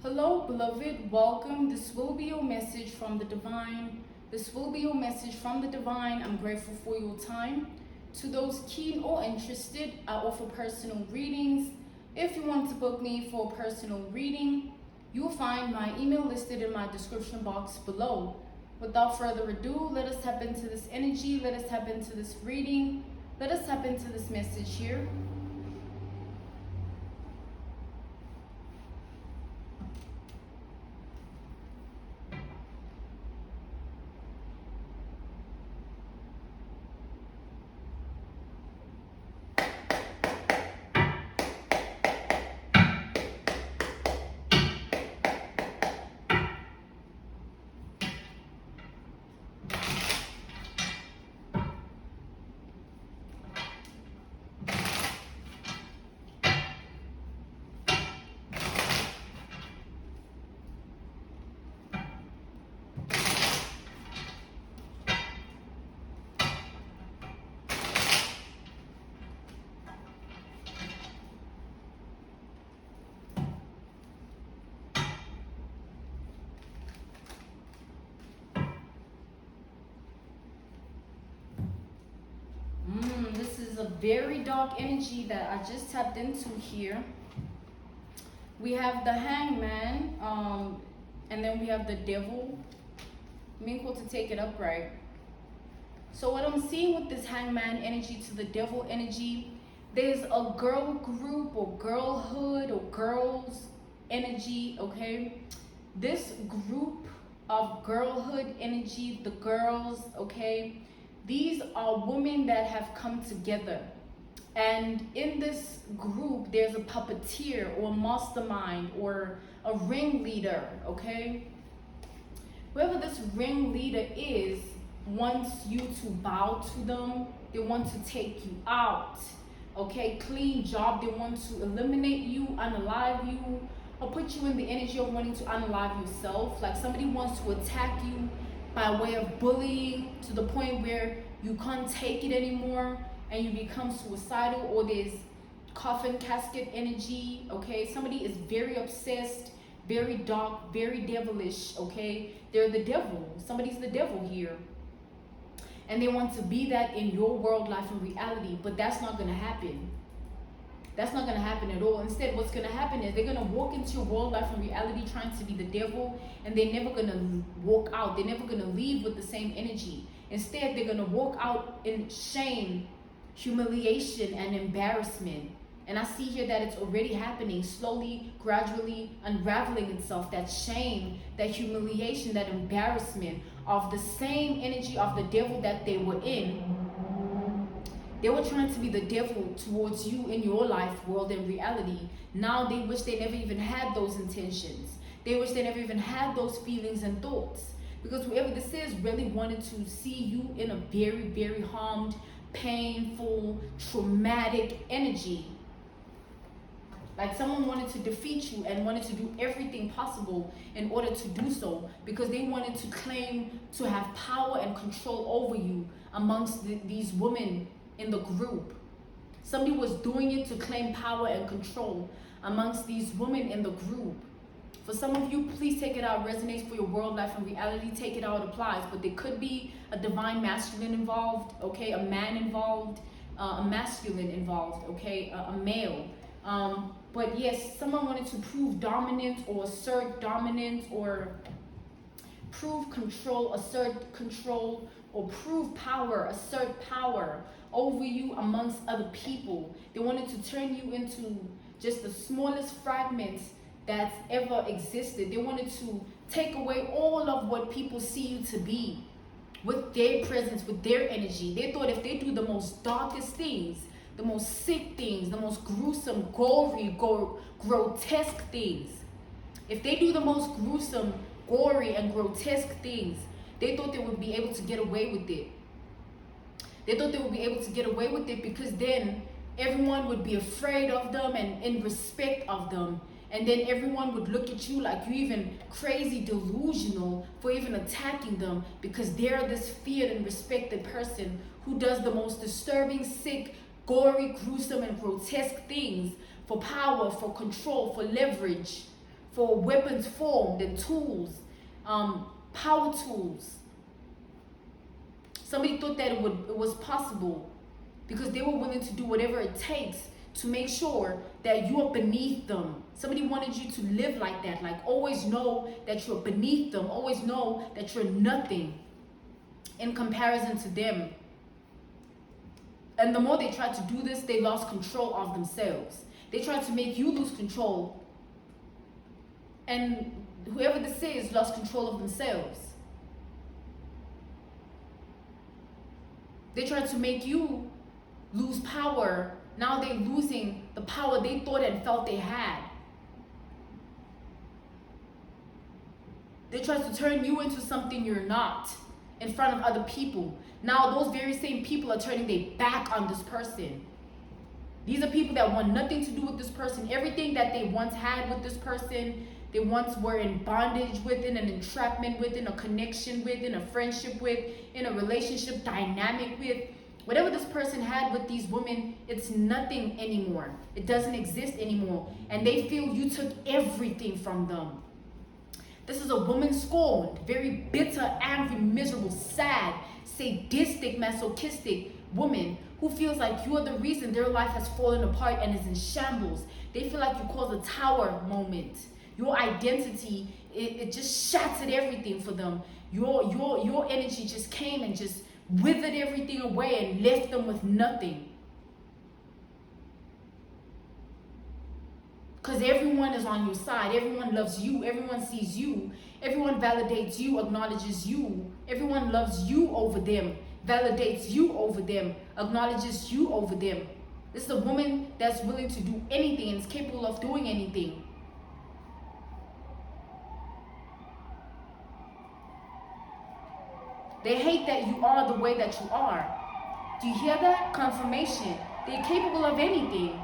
Hello, beloved. Welcome. This will be your message from the divine. This will be your message from the divine. I'm grateful for your time. To those keen or interested, I offer personal readings. If you want to book me for a personal reading, you'll find my email listed in my description box below. Without further ado, let us tap into this energy. Let us tap into this reading. Let us tap into this message here. This is a very dark energy that I just tapped into here. We have the hangman, and then we have the devil. Minko to take it upright. So what I'm seeing with this hangman energy to the devil energy, there's a girl group or girlhood or girls energy, okay? This group of girlhood energy, the girls, okay? These are women that have come together. And in this group, there's a puppeteer or a mastermind or a ringleader, okay? Whoever this ringleader is wants you to bow to them. They want to take you out, okay? Clean job. They want to eliminate you, unalive you, or put you in the energy of wanting to unalive yourself. Like somebody wants to attack you by way of bullying to the point where you can't take it anymore and you become suicidal, or there's coffin casket energy, okay? Somebody is very obsessed, very dark, very devilish, okay? They're the devil. Somebody's the devil here. And they want to be that in your world, life, and reality, but that's not going to happen. That's not going to happen at all. Instead, what's going to happen is they're going to walk into your world, life, and reality trying to be the devil, and they're never going to walk out. They're never going to leave with the same energy. Instead, they're going to walk out in shame, humiliation, and embarrassment. And I see here that it's already happening, slowly, gradually unraveling itself. That shame, that humiliation, that embarrassment of the same energy of the devil that they were in. They were trying to be the devil towards you in your life, world, and reality. Now they wish they never even had those intentions. They wish they never even had those feelings and thoughts. Because whoever this is really wanted to see you in a very, very harmed, painful, traumatic energy. Like someone wanted to defeat you and wanted to do everything possible in order to do so, because they wanted to claim to have power and control over you amongst these women in the group. Somebody was doing it to claim power and control amongst these women in the group. For some of you, please take it out. It resonates for your world, life, and reality. Take it out. It applies. But there could be a divine masculine involved, okay? A man involved, a masculine involved, okay? A male. But yes, someone wanted to prove dominance or assert dominance or prove control, assert control, or prove power, assert power over you amongst other people. They wanted to turn you into just the smallest fragments that's ever existed. They wanted to take away all of what people see you to be with their presence, with their energy. They thought if they do the most darkest things, the most sick things, the most gruesome, gory, grotesque things, if they do the most gruesome, gory, and grotesque things, they thought they would be able to get away with it. They thought they would be able to get away with it because then everyone would be afraid of them and in respect of them. And then everyone would look at you like you even crazy, delusional for even attacking them, because they're this feared and respected person who does the most disturbing, sick, gory, gruesome, and grotesque things for power, for control, for leverage, for weapons formed and tools, power tools. Somebody thought that it was possible because they were willing to do whatever it takes to make sure that you are beneath them. Somebody wanted you to live like that, like always know that you're beneath them, always know that you're nothing in comparison to them. And the more they tried to do this, they lost control of themselves. They tried to make you lose control. And whoever this is lost control of themselves. They tried to make you lose power. Now they're losing the power they thought and felt they had. They tried to turn you into something you're not in front of other people. Now those very same people are turning their back on this person. These are people that want nothing to do with this person. Everything that they once had with this person, they once were in bondage with, in an entrapment with, in a connection with, in a friendship with, in a relationship dynamic with. Whatever this person had with these women, it's nothing anymore. It doesn't exist anymore. And they feel you took everything from them. This is a woman scorned, very bitter, angry, miserable, sad, sadistic, masochistic woman who feels like you are the reason their life has fallen apart and is in shambles. They feel like you caused a tower moment. Your identity, it just shattered everything for them. Your energy just came and just withered everything away and left them with nothing. Because everyone is on your side. Everyone loves you. Everyone sees you. Everyone validates you, acknowledges you. Everyone loves you over them, validates you over them, acknowledges you over them. This is a woman that's willing to do anything and is capable of doing anything. They hate that you are the way that you are. Do you hear that? Confirmation. They're capable of anything.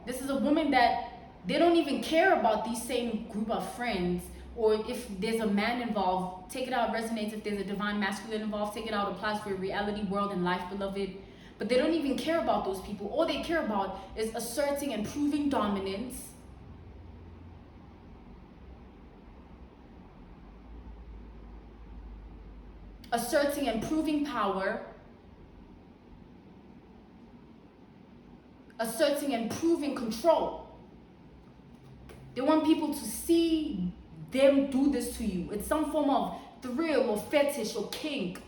This is a woman that they don't even care about these same group of friends, or if there's a man involved, take it out, resonates. If there's a divine masculine involved, take it out, applies for your reality, world, and life, beloved. But they don't even care about those people. All they care about is asserting and proving dominance. Asserting and proving power. Asserting and proving control. They want people to see them do this to you. It's some form of thrill or fetish or kink,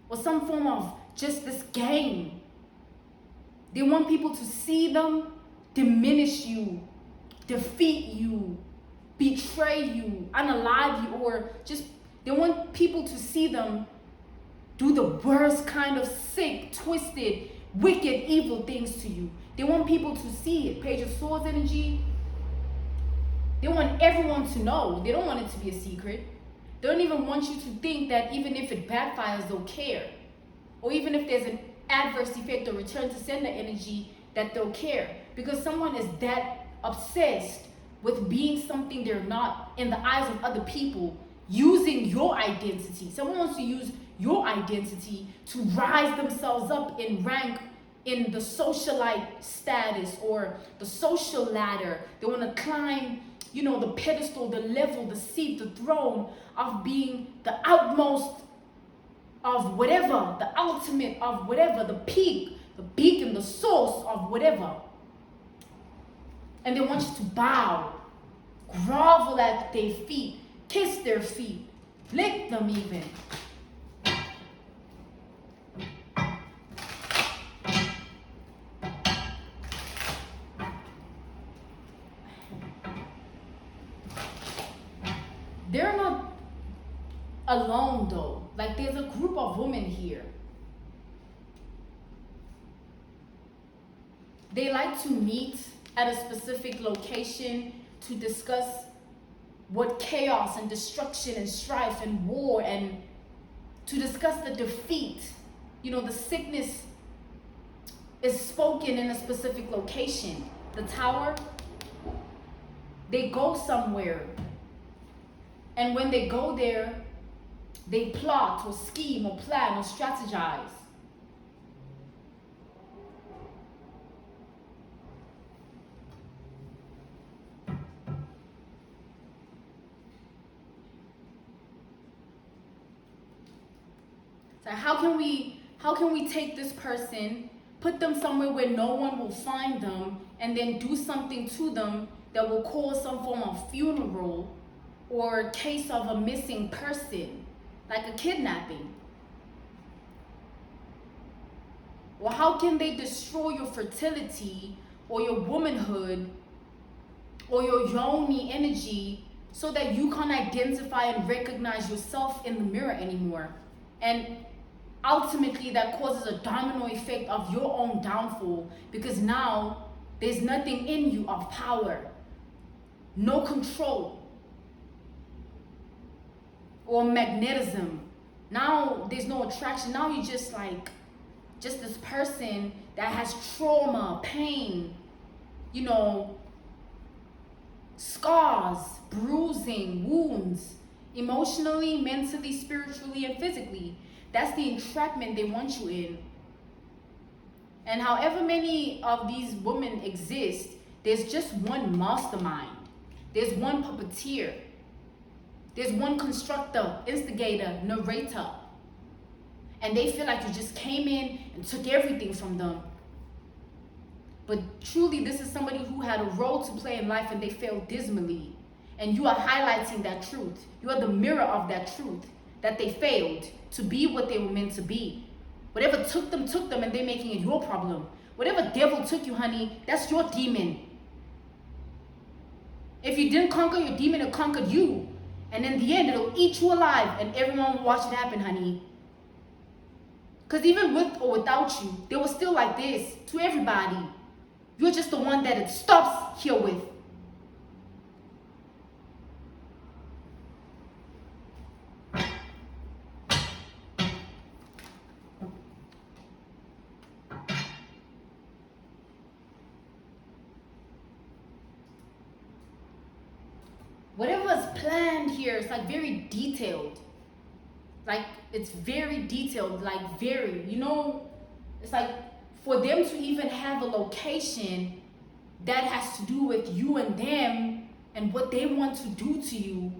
or some form of just this game. They want people to see them diminish you, defeat you, betray you, unalive you, or just they want people to see them do the worst kind of sick, twisted, wicked, evil things to you. They want people to see it. Page of Swords energy. They want everyone to know. They don't want it to be a secret. They don't even want you to think that even if it backfires, they'll care. Or even if there's an adverse effect or return to sender energy, that they'll care. Because someone is that obsessed with being something they're not in the eyes of other people, using your identity. Someone wants to use your identity to rise themselves up in rank in the socialite status or the social ladder. They want to climb, the pedestal, the level, the seat, the throne of being the utmost of whatever, the ultimate of whatever, the peak, the beacon, the source of whatever. And they want you to bow, grovel at their feet, kiss their feet, lick them even. They're not alone though. Like there's a group of women here. They like to meet at a specific location to discuss what chaos and destruction and strife and war, and to discuss the defeat. The sickness is spoken in a specific location. The tower, they go somewhere. And when they go there, they plot or scheme or plan or strategize. So how can we take this person, put them somewhere where no one will find them, and then do something to them that will cause some form of funeral or case of a missing person, like a kidnapping? Or how can they destroy your fertility or your womanhood or your yoni energy so that you can't identify and recognize yourself in the mirror anymore? And ultimately that causes a domino effect of your own downfall, because now there's nothing in you of power, no control or magnetism. Now there's no attraction. Now you're just like this person that has trauma, pain, scars, bruising, wounds, emotionally, mentally, spiritually, and physically. That's the entrapment they want you in. And however many of these women exist, there's just one mastermind. There's one puppeteer. There's one constructor, instigator, narrator. And they feel like you just came in and took everything from them. But truly, this is somebody who had a role to play in life and they failed dismally. And you are highlighting that truth. You are the mirror of that truth, that they failed to be what they were meant to be. Whatever took them, and they're making it your problem. Whatever devil took you, honey, that's your demon. If you didn't conquer your demon, it conquered you. And in the end, it'll eat you alive and everyone will watch it happen, honey. Because even with or without you, they were still like this to everybody. You're just the one that it stops here with. Whatever is planned here is like very detailed. Like it's very detailed, like very, it's like for them to even have a location that has to do with you and them and what they want to do to you.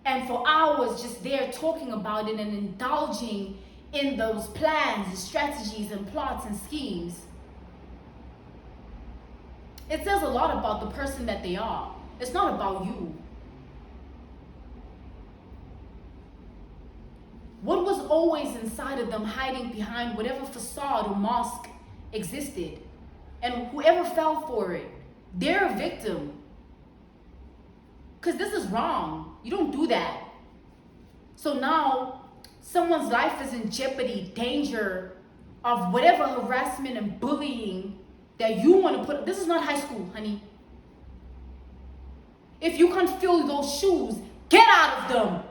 And for hours just there talking about it and indulging in those plans and strategies and plots and schemes. It says a lot about the person that they are. It's not about you. What was always inside of them, hiding behind whatever facade or mask existed? And whoever fell for it, they're a victim. Because this is wrong. You don't do that. So now someone's life is in jeopardy, danger of whatever harassment and bullying that you want to put. This is not high school, honey. If you can't fill those shoes, get out of them.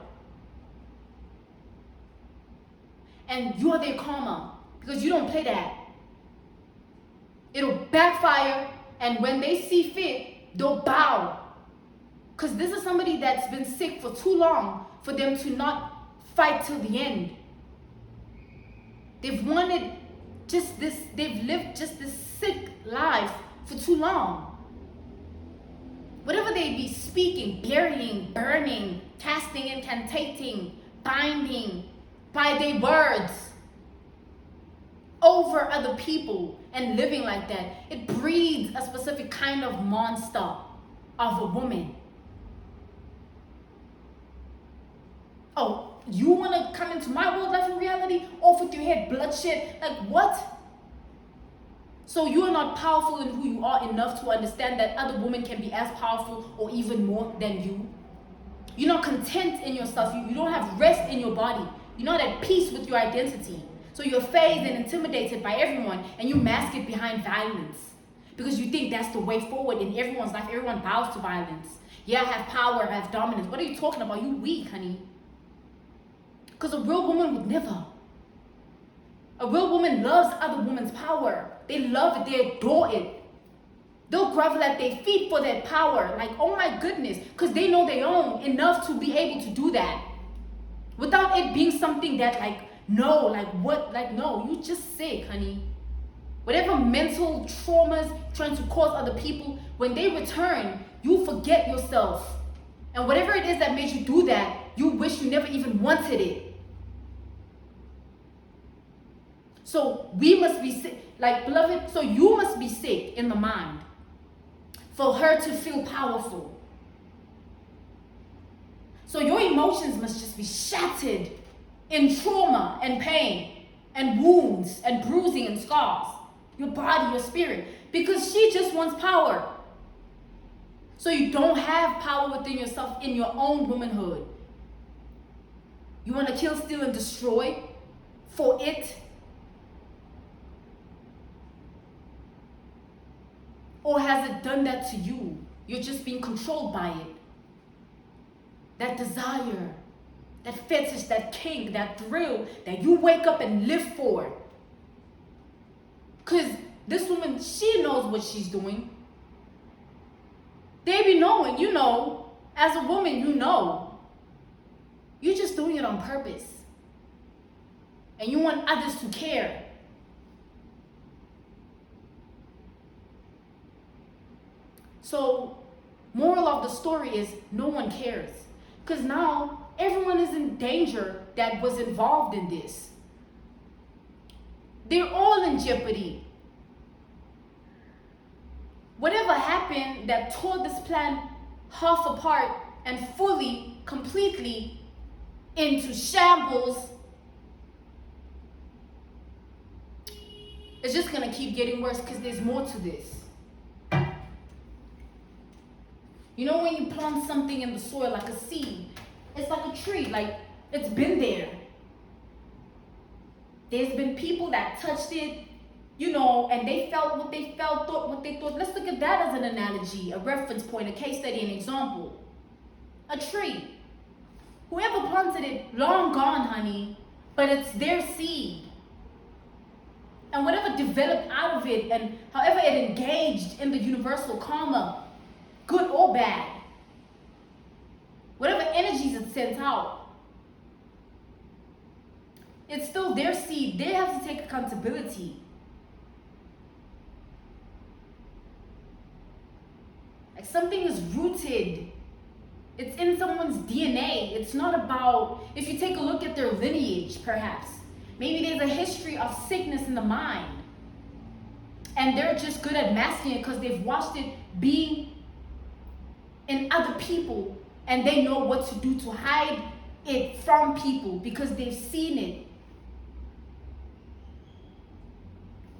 And you are their karma, because you don't play that. It'll backfire, and when they see fit, they'll bow. Because this is somebody that's been sick for too long for them to not fight till the end. They've wanted they've lived just this sick life for too long. Whatever they be speaking, burying, burning, casting, incantating, binding by their words over other people and living like that, it breeds a specific kind of monster of a woman. Oh, you want to come into my world, life, and reality? Off with your head, bloodshed? Like what? So you are not powerful in who you are enough to understand that other women can be as powerful or even more than you. You're not content in yourself. You don't have rest in your body. You're not at peace with your identity. So you're fazed and intimidated by everyone, and you mask it behind violence. Because you think that's the way forward in everyone's life. Everyone bows to violence. Yeah, I have power, I have dominance. What are you talking about? You weak, honey. Because a real woman would never. A real woman loves other women's power. They love it, they adore it. They'll grovel at their feet for that power. Like, oh my goodness. Because they know they own enough to be able to do that. Without it being something that no, you just sick, honey. Whatever mental traumas trying to cause other people, when they return, you forget yourself. And whatever it is that made you do that, you wish you never even wanted it. So we must be sick, like beloved, so you must be sick in the mind for her to feel powerful. So your emotions must just be shattered in trauma and pain and wounds and bruising and scars. Your body, your spirit. Because she just wants power. So you don't have power within yourself in your own womanhood. You want to kill, steal, and destroy for it? Or has it done that to you? You're just being controlled by it. That desire, that fetish, that kink, that thrill that you wake up and live for. Because this woman, she knows what she's doing. They be knowing, you know. As a woman, you know. You're just doing it on purpose. And you want others to care. So, moral of the story is no one cares. Because now everyone is in danger that was involved in this. They're all in jeopardy. Whatever happened that tore this plan half apart and fully, completely into shambles, it's just going to keep getting worse because there's more to this. You know when you plant something in the soil like a seed, it's like a tree, like it's been there. There's been people that touched it, you know, and they felt what they felt, thought what they thought. Let's look at that as an analogy, a reference point, a case study, an example. A tree. Whoever planted it, long gone, honey, but it's their seed. And whatever developed out of it and however it engaged in the universal karma, good or bad, whatever energies it sent out, it's still their seed. They have to take accountability. Like something is rooted. It's in someone's DNA. It's not about, if you take a look at their lineage, perhaps, maybe there's a history of sickness in the mind. And they're just good at masking it because they've watched it being in other people, and they know what to do to hide it from people because they've seen it.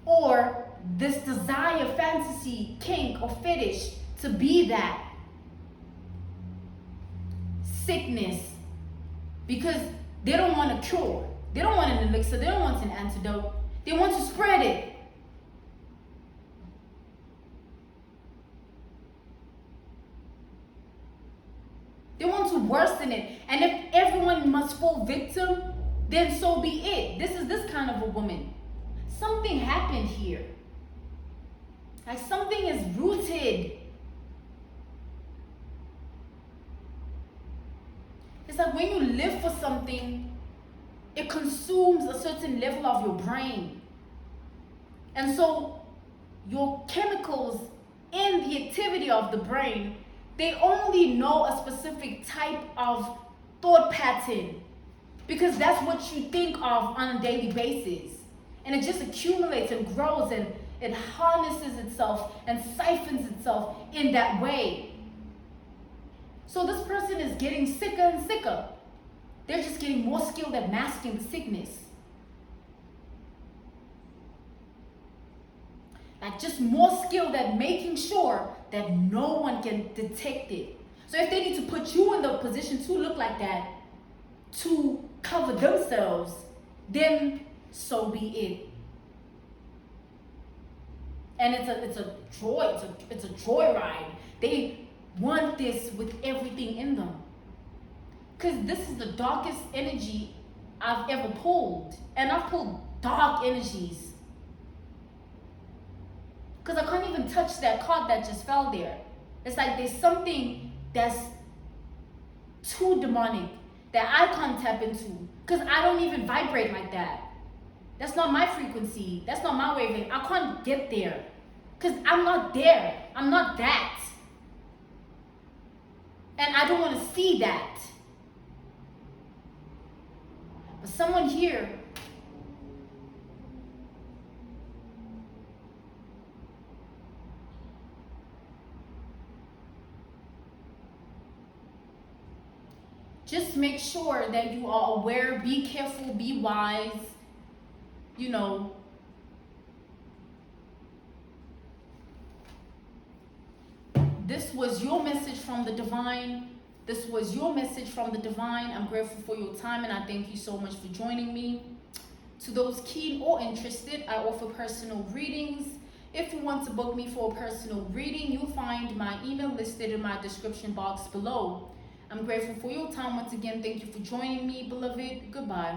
Or this desire, fantasy, kink, or fetish to be that sickness because they don't want a cure. They don't want an elixir. They don't want an antidote. They want to spread it. They want to worsen it. And if everyone must fall victim, then so be it. This is this kind of a woman. Something happened here. Like something is rooted. It's like when you live for something, it consumes a certain level of your brain. And so your chemicals in the activity of the brain, they only know a specific type of thought pattern because that's what you think of on a daily basis. And it just accumulates and grows and it harnesses itself and siphons itself in that way. So this person is getting sicker and sicker. They're just getting more skilled at masking the sickness. Like just more skilled at making sure that no one can detect it. So if they need to put you in the position to look like that, to cover themselves, then so be it. And it's a joy, it's a joyride. They want this with everything in them. Because this is the darkest energy I've ever pulled. And I've pulled dark energies. Because I can't even touch that card that just fell there. It's like there's something that's too demonic that I can't tap into. Because I don't even vibrate like that. That's not my frequency. That's not my wavelength. I can't get there. Because I'm not there. I'm not that. And I don't want to see that. But someone here just make sure that you are aware, be careful, be wise, you know. This was your message from the divine. This was your message from the divine. I'm grateful for your time and I thank you so much for joining me. To those keen or interested, I offer personal readings. If you want to book me for a personal reading, you'll find my email listed in my description box below. I'm grateful for your time once again. Thank you for joining me, beloved. Goodbye.